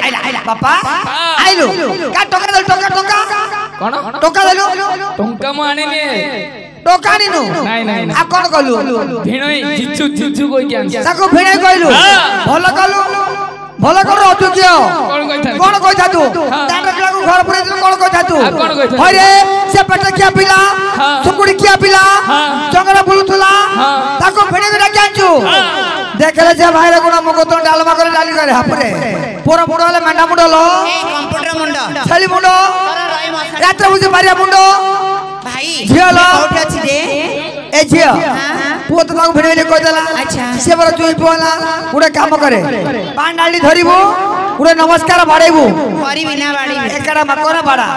बापा आइलु का टोका दल टोका टोका कोन टोका देलु टोका म आनिले टोका निनु नाही नाही आ कोन कहलु भिणई जिचु जिचु कोइ के आंस ताको भिणई कहलु भलो कहलु भलो करो तू कियो कोन कहता तू डांडकला को घर पुरे कोन कहता तू होरे से पेट किया पिला सुकुड़ी किया पिला जंगल बुलुतला ताको भिणई के डांचू देखले जे भाई रे कोन मको तो डालमा करे डाली करे हापरे पोरा मुंडो ले मेंढा मुंडो लो ए कंप्यूटर मुंडो छली मुंडो रात्र बुझे मारिया मुंडो भाई झियो लो कोठे अछि रे ए झियो पुओ तो ताको भिणई कह देला अच्छा से बड़ चुई पोला गुडे काम करे पान डाली धरिबो गुडे नमस्कार बाड़ेबो करी बिना बाड़ी एकड़ा मकोरा बाड़ा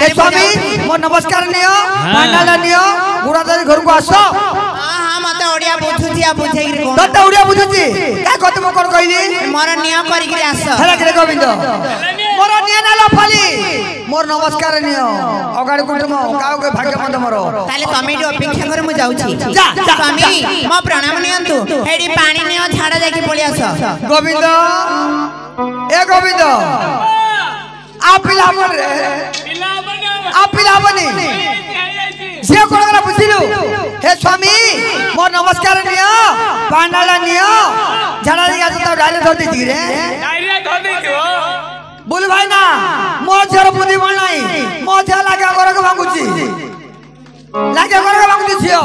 ए स्वामी मो नमस्कार नियो पान डाला नियो गुडा धरि घर को आसो हां मते ओडिया बुझुची आ बुझै रे कोन तत उड़िया बुझुची का कत मो कोन कहली मोर नियम करी के आस हेला के गोविंद मोर निया ना लफाली मोर नमस्कार नियो अगाड़ी कुटुम काओ के भाग्य मंद मोर ताले तमे जो अपेक्षा कर मु जाउची जा स्वामी मो प्रणाम नियंतु हेडी पानी नियो झाड़ा जाके पळि आस गोविंद ए गोविंद आ पिलावन रे आ पिलावनी जे कोनला बुझिलु हे स्वामी मोर नमस्कार नियो पांडाला नियो झाड़ा दिया तो डायरेक्ट धो दी रे डायरेक्ट धो देजो बोल भाई ना मोर जर बुद्धि बनाई मो जे लागे घर के भांगुची लागे घर के भांगुची छियो।